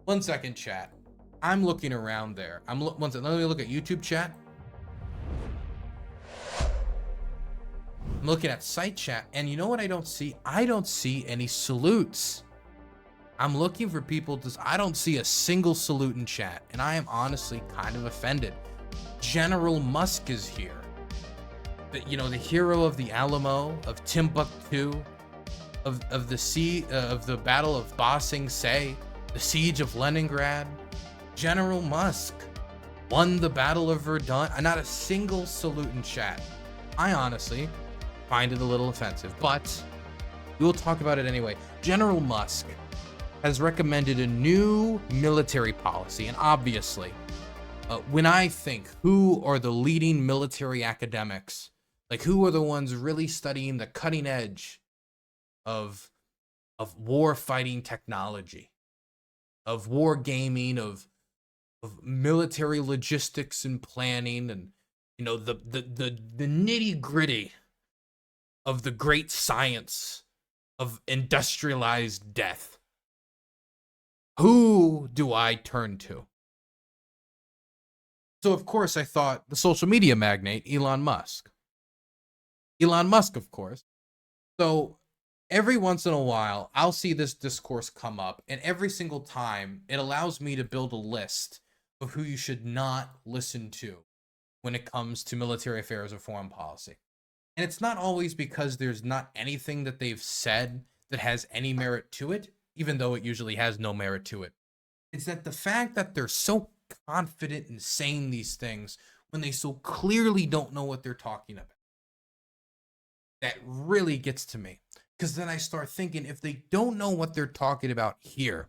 1 second, chat. I'm looking around there. One second, let me look at YouTube chat. I'm looking at site chat, and you know what I don't see? I don't see any salutes. I'm looking for people to, I don't see a single salute in chat, and I am honestly kind of offended. General Musk is here. The hero of the Alamo, of Timbuktu, of the Battle of Ba Sing Se, the Siege of Leningrad. General Musk won the Battle of Verdun. Not a single salute in chat. I honestly find it a little offensive, but we will talk about it anyway. General Musk has recommended a new military policy, and obviously, when I think who are the leading military academics, like who are the ones really studying the cutting edge of war fighting technology, of war gaming, of military logistics and planning, and the nitty gritty of the great science of industrialized death. Who do I turn to? So of course I thought the social media magnate, Elon Musk. Elon Musk, of course. So every once in a while, I'll see this discourse come up, and every single time it allows me to build a list of who you should not listen to when it comes to military affairs or foreign policy. And it's not always because there's not anything that they've said that has any merit to it, even though it usually has no merit to it. It's that the fact that they're so confident in saying these things when they so clearly don't know what they're talking about, that really gets to me. Because then I start thinking, if they don't know what they're talking about here,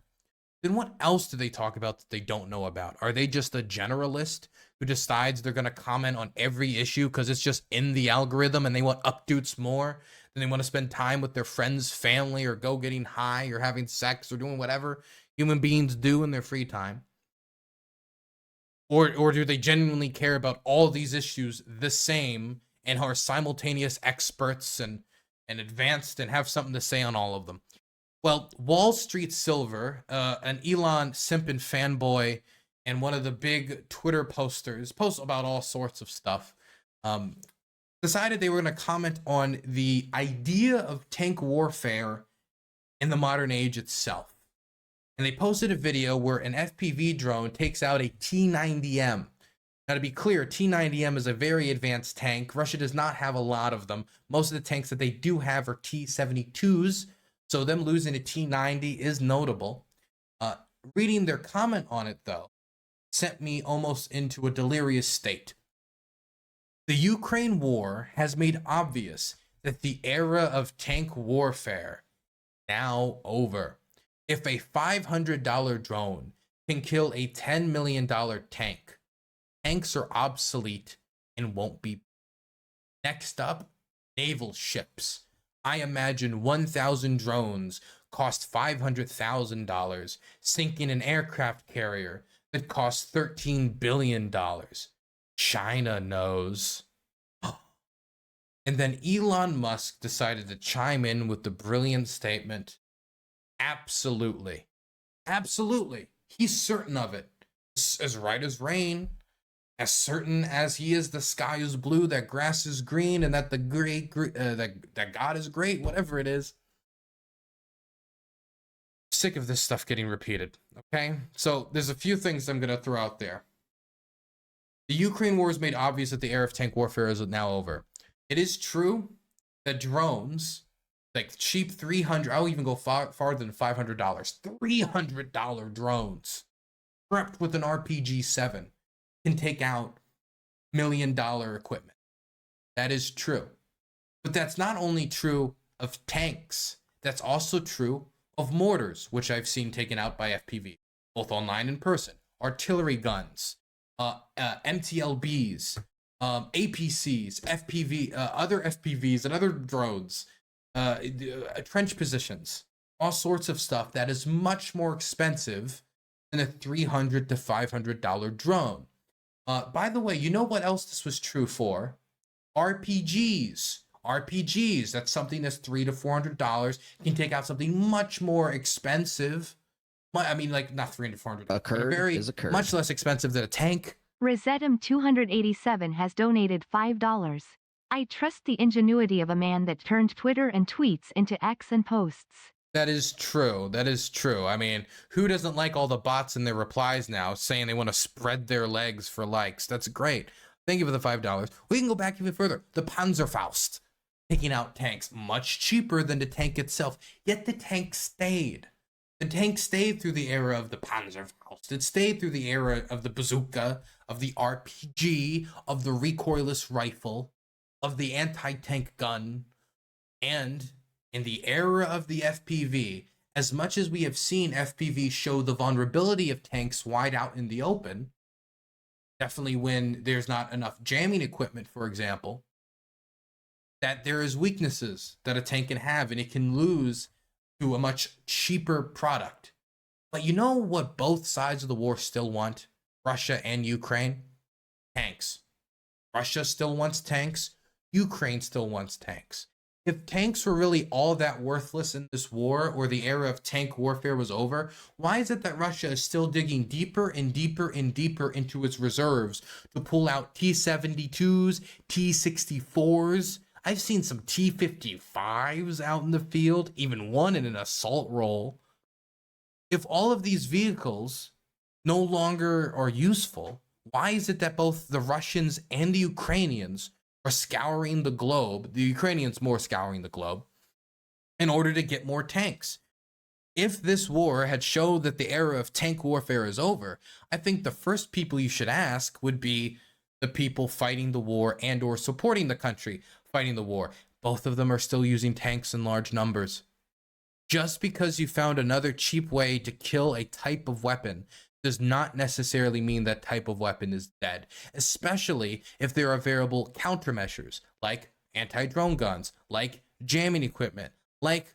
then what else do they talk about that they don't know about? Are they just a generalist who decides they're going to comment on every issue because it's just in the algorithm and they want updates more than they want to spend time with their friends, family, or go getting high or having sex or doing whatever human beings do in their free time? Or do they genuinely care about all these issues the same and are simultaneous experts and advanced and have something to say on all of them? Well, Wall Street Silver, an Elon simpin fanboy and one of the big Twitter posters, posts about all sorts of stuff, decided they were going to comment on the idea of tank warfare in the modern age itself. And they posted a video where an FPV drone takes out a T-90M. Now, to be clear, T-90M is a very advanced tank. Russia does not have a lot of them. Most of the tanks that they do have are T-72s, so them losing a T-90 is notable. Reading their comment on it, though, sent me almost into a delirious state. The Ukraine war has made obvious that the era of tank warfare is now over. If a $500 drone can kill a $10 million tank, tanks are obsolete and won't be. Next up, naval ships. I imagine 1,000 drones cost $500,000, sinking an aircraft carrier that costs $13 billion. China knows. And then Elon Musk decided to chime in with the brilliant statement, absolutely. Absolutely. He's certain of it. As right as rain. As certain as he is the sky is blue, that grass is green, and that that God is great, whatever it is. Sick of this stuff getting repeated, okay? So there's a few things I'm going to throw out there. The Ukraine war has made obvious that the era of tank warfare is now over. It is true that drones, like cheap $300, I'll even go farther than $500, $300 drones, prepped with an RPG-7, can take out $1 million equipment. That is true. But that's not only true of tanks, that's also true of mortars, which I've seen taken out by FPV, both online and in person, artillery guns, MTLBs, APCs, FPV, other FPVs and other drones, trench positions, all sorts of stuff that is much more expensive than a $300 to $500 drone. By the way, you know what else this was true for? RPGs. RPGs, that's something that's $300 to $400, can take out something much more expensive I mean, like not 300, 400, A but curd very is a curd. much less expensive than a tank. Resetum287 has donated $5. I trust the ingenuity of a man that turned Twitter and tweets into X and posts. That is true. That is true. I mean, who doesn't like all the bots in their replies now saying they want to spread their legs for likes? That's great. Thank you for the $5. We can go back even further. The Panzerfaust, taking out tanks, much cheaper than the tank itself. Yet the tank stayed. The tank stayed through the era of the Panzerfaust. It stayed through the era of the bazooka, of the RPG, of the recoilless rifle, of the anti-tank gun, and in the era of the FPV, as much as we have seen FPV show the vulnerability of tanks wide out in the open, definitely when there's not enough jamming equipment, for example, that there is weaknesses that a tank can have and it can lose to a much cheaper product. But you know what both sides of the war still want? Russia and Ukraine? Tanks. Russia still wants tanks. Ukraine still wants tanks. If tanks were really all that worthless in this war, or the era of tank warfare was over, why is it that Russia is still digging deeper and deeper and deeper into its reserves to pull out T-72s, T-64s? I've seen some T-55s out in the field, even one in an assault role. If all of these vehicles no longer are useful, why is it that both the Russians and the Ukrainians are scouring the globe, the Ukrainians more scouring the globe, in order to get more tanks? If this war had showed that the era of tank warfare is over, I think the first people you should ask would be the people fighting the war and or supporting the country fighting the war. Both of them are still using tanks in large numbers. Just because you found another cheap way to kill a type of weapon does not necessarily mean that type of weapon is dead, especially if there are variable countermeasures like anti-drone guns, like jamming equipment, like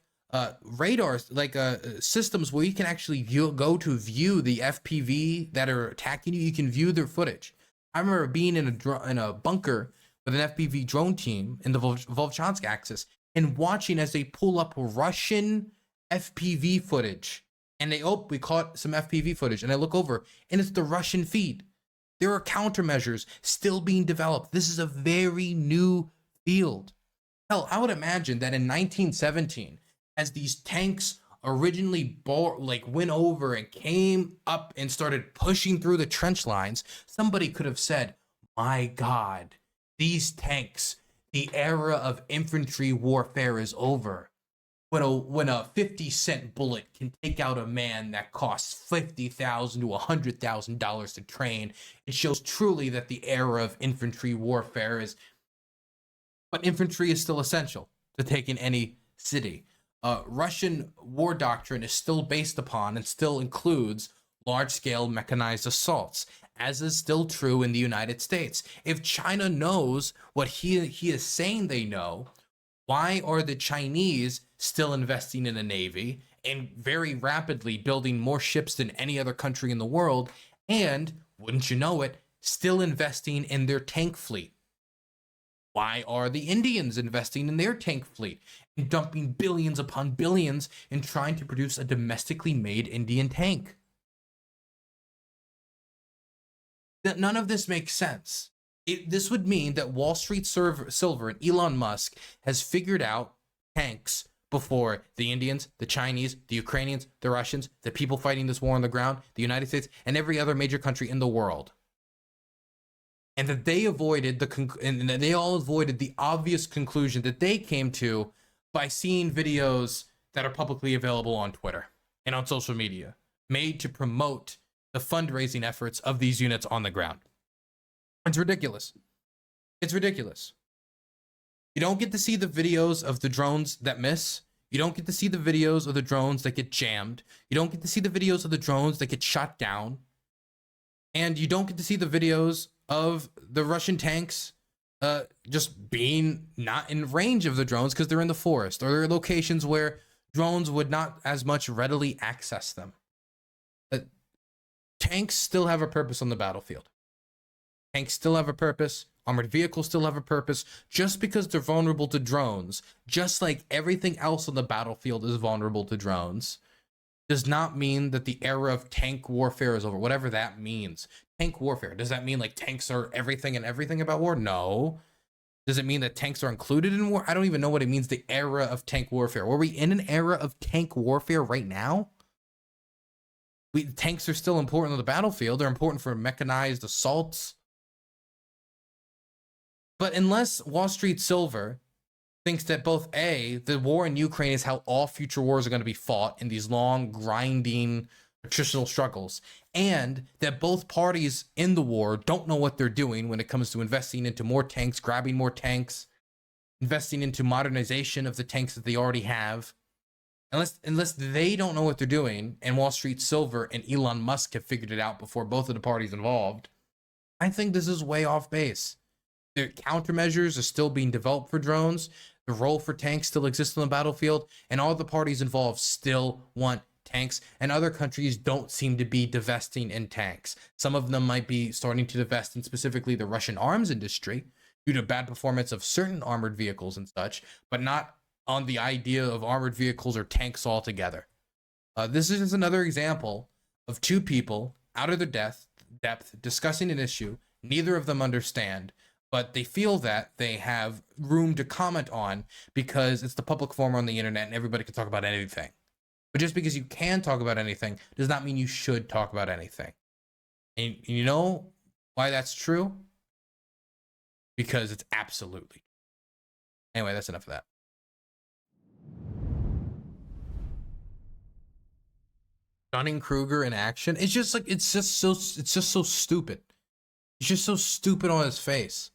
radars, like systems where you can actually go to view the FPV that are attacking you. You can view their footage. I remember being in a bunker with an FPV drone team in the Volchansk axis and watching as they pull up Russian FPV footage. And we caught some FPV footage, and I look over, and it's the Russian feed. There are countermeasures still being developed. This is a very new field. Hell, I would imagine that in 1917, as these tanks originally went over and came up and started pushing through the trench lines, somebody could have said, my God, these tanks, the era of infantry warfare is over. When a 50-cent bullet can take out a man that costs $50,000 to $100,000 to train, it shows truly that the era of infantry warfare is. But infantry is still essential to take in any city. Russian war doctrine is still based upon and still includes large-scale mechanized assaults, as is still true in the United States. If China knows what he is saying they know, why are the Chinese still investing in a navy and very rapidly building more ships than any other country in the world, and, wouldn't you know it, still investing in their tank fleet? Why are the Indians investing in their tank fleet and dumping billions upon billions in trying to produce a domestically made Indian tank? None of this makes sense. This would mean that Wall Street Silver and Elon Musk has figured out tanks before the Indians, the Chinese, the Ukrainians, the Russians, the people fighting this war on the ground, the United States, and every other major country in the world. And that they avoided and they all avoided the obvious conclusion that they came to by seeing videos that are publicly available on Twitter and on social media, made to promote the fundraising efforts of these units on the ground. It's ridiculous. It's ridiculous. You don't get to see the videos of the drones that miss. You don't get to see the videos of the drones that get jammed. You don't get to see the videos of the drones that get shot down. And you don't get to see the videos of the Russian tanks just being not in range of the drones because they're in the forest, or there are locations where drones would not as much readily access them. Tanks still have a purpose on the battlefield. Tanks still have a purpose. Armored vehicles still have a purpose. Just because they're vulnerable to drones, just like everything else on the battlefield is vulnerable to drones, does not mean that the era of tank warfare is over, whatever that means. Tank warfare, does that mean like tanks are everything and everything about war? No. Does it mean that tanks are included in war? I don't even know what it means, the era of tank warfare. Were we in an era of tank warfare right now? Tanks are still important on the battlefield. They're important for mechanized assaults. But unless Wall Street Silver thinks that both A, the war in Ukraine is how all future wars are going to be fought in these long, grinding, attritional struggles, and that both parties in the war don't know what they're doing when it comes to investing into more tanks, grabbing more tanks, investing into modernization of the tanks that they already have. Unless they don't know what they're doing, and Wall Street Silver and Elon Musk have figured it out before both of the parties involved, I think this is way off base. The countermeasures are still being developed for drones. The role for tanks still exists on the battlefield, and all the parties involved still want tanks, and other countries don't seem to be divesting in tanks. Some of them might be starting to divest in specifically the Russian arms industry due to bad performance of certain armored vehicles and such, but not on the idea of armored vehicles or tanks altogether. This is just another example of two people out of their depth discussing an issue neither of them understand, but they feel that they have room to comment on because it's the public forum on the internet and everybody can talk about anything. But just because you can talk about anything does not mean you should talk about anything. And you know why that's true? Because it's absolutely. Anyway, that's enough of that. Dunning-Kruger in action. It's just so stupid. He's just so stupid on his face.